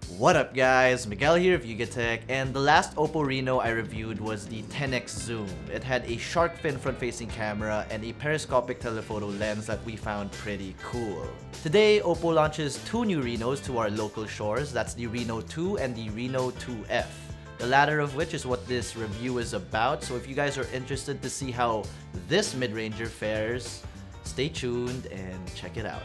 What up guys, Miguel here of Yugatech, and the last OPPO Reno I reviewed was the 10x zoom. It had a shark fin front-facing camera and a periscopic telephoto lens that we found pretty cool. Today, OPPO launches two new Renos to our local shores. That's the Reno 2 and the Reno 2F. The latter of which is what this review is about, so if you guys are interested to see how this mid-ranger fares, stay tuned and check it out.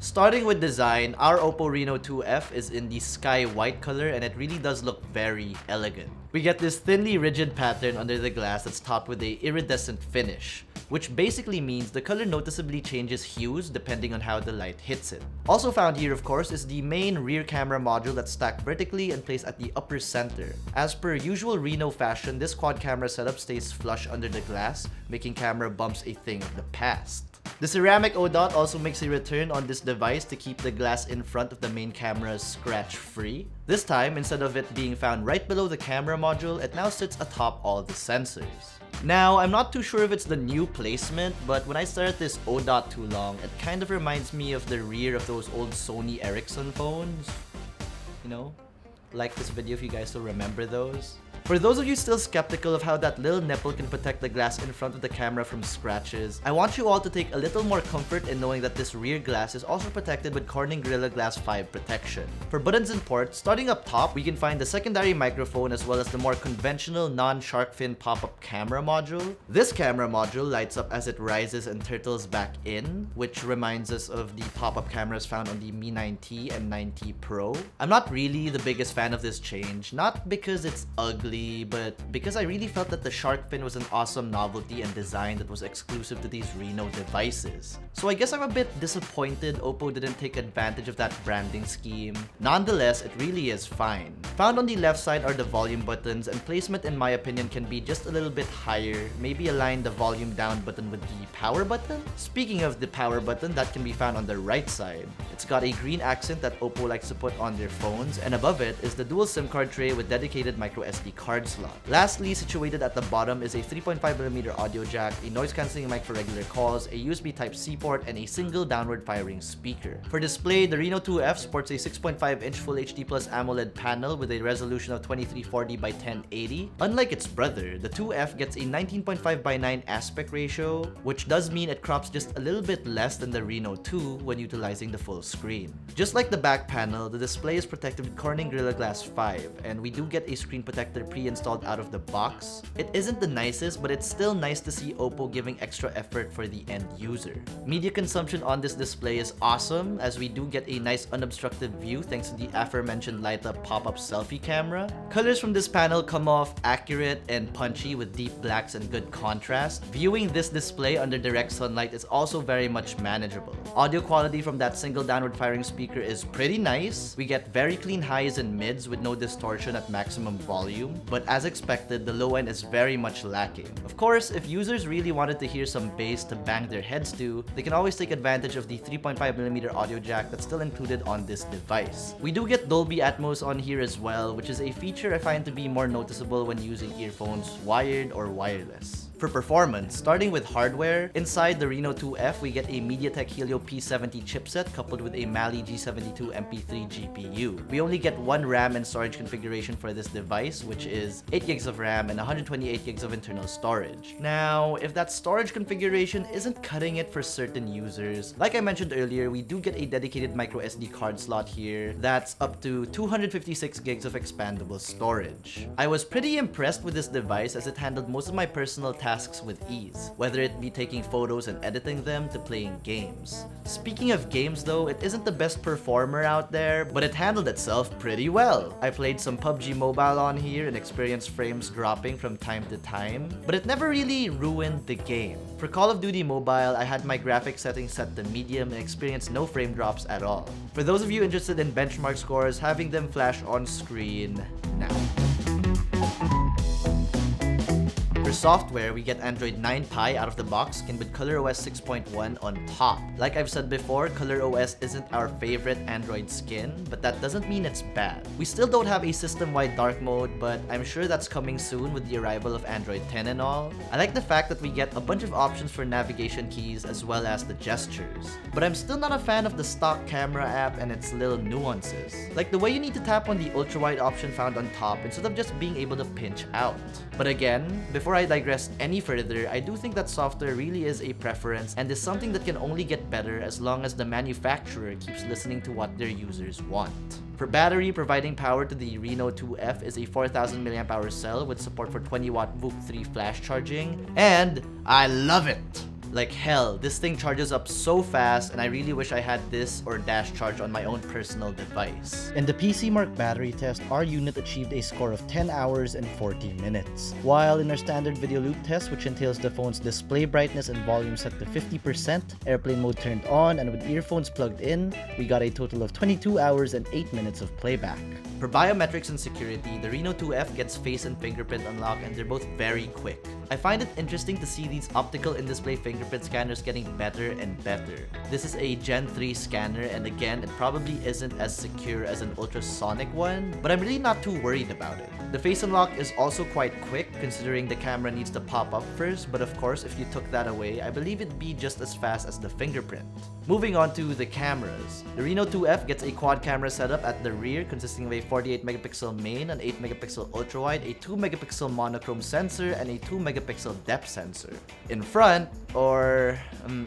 Starting with design, our OPPO Reno 2F is in the sky white color and it really does look very elegant. We get this thinly rigid pattern under the glass that's topped with a iridescent finish, which basically means the color noticeably changes hues depending on how the light hits it. Also found here, of course, is the main rear camera module that's stacked vertically and placed at the upper center. As per usual Reno fashion, this quad camera setup stays flush under the glass, making camera bumps a thing of the past. The ceramic O-dot also makes a return on this device to keep the glass in front of the main camera scratch-free. This time, instead of it being found right below the camera module, it now sits atop all the sensors. Now, I'm not too sure if it's the new placement, but when I stare at this O-dot too long, it kind of reminds me of the rear of those old Sony Ericsson phones. You know? Like this video if you guys still remember those. For those of you still skeptical of how that little nipple can protect the glass in front of the camera from scratches, I want you all to take a little more comfort in knowing that this rear glass is also protected with Corning Gorilla Glass 5 protection. For buttons and ports, starting up top, we can find the secondary microphone as well as the more conventional non-shark fin pop-up camera module. This camera module lights up as it rises and turtles back in, which reminds us of the pop-up cameras found on the Mi 9T and 9T Pro. I'm not really the biggest fan of this change, not because it's ugly, but because I really felt that the shark fin was an awesome novelty and design that was exclusive to these Reno devices. So I guess I'm a bit disappointed OPPO didn't take advantage of that branding scheme. Nonetheless, it really is fine. Found on the left side are the volume buttons, and placement in my opinion can be just a little bit higher. Maybe align the volume down button with the power button? Speaking of the power button, that can be found on the right side. It's got a green accent that OPPO likes to put on their phones, and above it is the dual SIM card tray with dedicated microSD card slot. Lastly, situated at the bottom is a 3.5mm audio jack, a noise cancelling mic for regular calls, a USB Type-C port, and a single downward firing speaker. For display, the Reno 2F sports a 6.5-inch Full HD Plus AMOLED panel with a resolution of 2340 by 1080. Unlike its brother, the 2F gets a 19.5 by 9 aspect ratio, which does mean it crops just a little bit less than the Reno 2 when utilizing the full screen. Just like the back panel, the display is protected with Corning Gorilla Glass 5, and we do get a screen protector pre-installed out of the box. It isn't the nicest, but it's still nice to see OPPO giving extra effort for the end user. Media consumption on this display is awesome, as we do get a nice unobstructed view thanks to the aforementioned light-up pop-up selfie camera. Colors from this panel come off accurate and punchy with deep blacks and good contrast. Viewing this display under direct sunlight is also very much manageable. Audio quality from that single downward firing speaker is pretty nice. We get very clean highs and mids with no distortion at maximum volume, but as expected, the low end is very much lacking. Of course, if users really wanted to hear some bass to bang their heads to, they can always take advantage of the 3.5mm audio jack that's still included on this device. We do get Dolby Atmos on here as well, which is a feature I find to be more noticeable when using earphones wired or wireless. For performance, starting with hardware, inside the Reno 2F we get a MediaTek Helio P70 chipset coupled with a Mali G72 MP3 GPU. We only get one RAM and storage configuration for this device, which is 8GB of RAM and 128GB of internal storage. Now, if that storage configuration isn't cutting it for certain users, like I mentioned earlier, we do get a dedicated microSD card slot here that's up to 256GB of expandable storage. I was pretty impressed with this device as it handled most of my personal tasks with ease, whether it be taking photos and editing them to playing games. Speaking of games though, it isn't the best performer out there, but it handled itself pretty well. I played some PUBG Mobile on here and experienced frames dropping from time to time, but it never really ruined the game. For Call of Duty Mobile, I had my graphics settings set to medium and experienced no frame drops at all. For those of you interested in benchmark scores, having them flash on screen now. For software, we get Android 9 Pie out of the box, and with ColorOS 6.1 on top. Like I've said before, ColorOS isn't our favorite Android skin, but that doesn't mean it's bad. We still don't have a system-wide dark mode, but I'm sure that's coming soon with the arrival of Android 10 and all. I like the fact that we get a bunch of options for navigation keys as well as the gestures. But I'm still not a fan of the stock camera app and its little nuances. Like the way you need to tap on the ultra-wide option found on top instead of just being able to pinch out. But again, before I digress any further, I do think that software really is a preference and is something that can only get better as long as the manufacturer keeps listening to what their users want. For battery, providing power to the Reno 2F is a 4000 mAh cell with support for 20-watt VOOC 3 flash charging, and I love it! Like hell, this thing charges up so fast, and I really wish I had this or dash charge on my own personal device. In the PC Mark battery test, our unit achieved a score of 10 hours and 40 minutes. While in our standard video loop test, which entails the phone's display brightness and volume set to 50%, airplane mode turned on, and with earphones plugged in, we got a total of 22 hours and 8 minutes of playback. For biometrics and security, the Reno 2F gets face and fingerprint unlock, and they're both very quick. I find it interesting to see these optical in-display fingerprint scanners getting better and better. This is a Gen 3 scanner, and again, it probably isn't as secure as an ultrasonic one, but I'm really not too worried about it. The face unlock is also quite quick, considering the camera needs to pop up first, but of course, if you took that away, I believe it'd be just as fast as the fingerprint. Moving on to the cameras. The Reno 2F gets a quad camera setup at the rear, consisting of a 48 megapixel main, an 8 megapixel ultrawide, a 2 megapixel monochrome sensor, and a 2 megapixel depth sensor. In front, or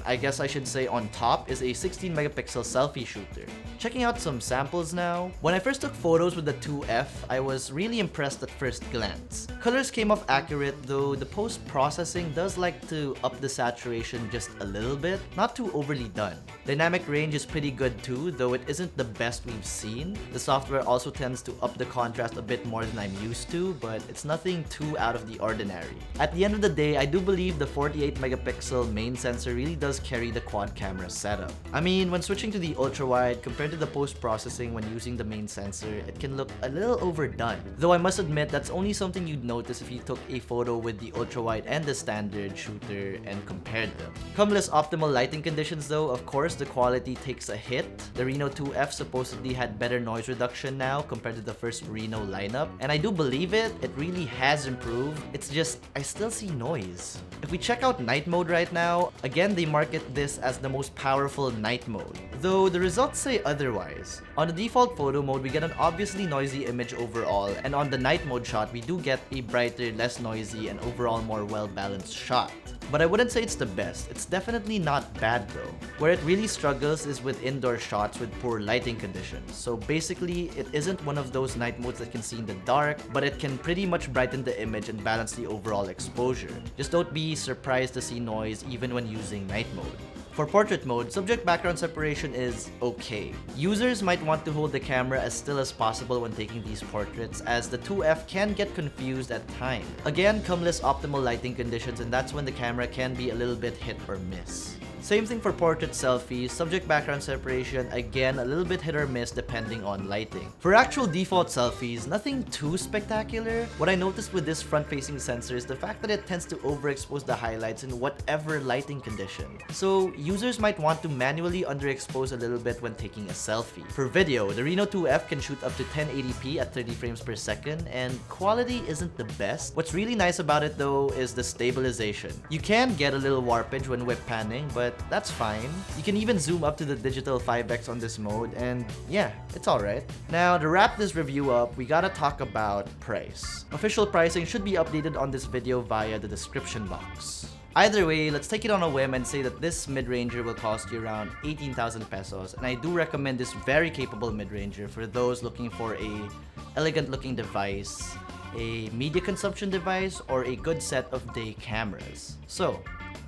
I guess I should say on top, is a 16 megapixel selfie shooter. Checking out some samples now. When I first took photos with the 2F, I was really impressed at first glance. Colors came off accurate, though the post-processing does like to up the saturation just a little bit, not too overly done. Dynamic range is pretty good too, though it isn't the best we've seen. The software also tends to up the contrast a bit more than I'm used to, but it's nothing too out of the ordinary. At the end of the day, I do believe the 48 megapixel main sensor really does carry the quad camera setup. I mean, when switching to the ultra-wide, compared to the post-processing when using the main sensor, it can look a little overdone. Though I must admit, that's only something you'd notice if you took a photo with the ultra-wide and the standard shooter and compared them. Come less optimal lighting conditions though, of course, the quality takes a hit. The Reno 2F supposedly had better noise reduction now compared to the first Reno lineup, and I do believe it really has improved. It's just, I still see noise. If we check out night mode right now, again they market this as the most powerful night mode, though the results say otherwise. On the default photo mode, we get an obviously noisy image overall, and on the night mode shot, we do get a brighter, less noisy, and overall more well-balanced shot. But I wouldn't say it's the best. It's definitely not bad though. Where it really struggles is with indoor shots with poor lighting conditions. So basically, it isn't one of those night modes that can see in the dark, but it can pretty much brighten the image and balance the overall exposure. Just don't be surprised to see noise even when using night mode. For portrait mode, subject background separation is okay. Users might want to hold the camera as still as possible when taking these portraits, as the 2F can get confused at times. Again, come less optimal lighting conditions, and that's when the camera can be a little bit hit or miss. Same thing for portrait selfies, subject background separation, again a little bit hit or miss depending on lighting. For actual default selfies, nothing too spectacular. What I noticed with this front-facing sensor is the fact that it tends to overexpose the highlights in whatever lighting condition. So users might want to manually underexpose a little bit when taking a selfie. For video, the Reno 2F can shoot up to 1080p at 30 frames per second, and quality isn't the best. What's really nice about it though is the stabilization. You can get a little warpage when whip panning, but that's fine. You can even zoom up to the digital 5x on this mode, and yeah, it's alright. Now, to wrap this review up, we gotta talk about price. Official pricing should be updated on this video via the description box. Either way, let's take it on a whim and say that this mid-ranger will cost you around 18,000 pesos, and I do recommend this very capable mid-ranger for those looking for a elegant looking device, a media consumption device, or a good set of day cameras. So,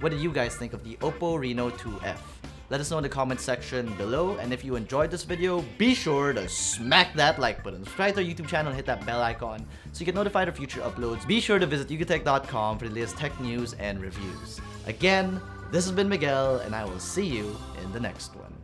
what do you guys think of the OPPO Reno 2F? Let us know in the comment section below, and if you enjoyed this video, be sure to smack that like button, subscribe to our YouTube channel, and hit that bell icon so you get notified of future uploads. Be sure to visit yukatech.com for the latest tech news and reviews. Again, this has been Miguel, and I will see you in the next one.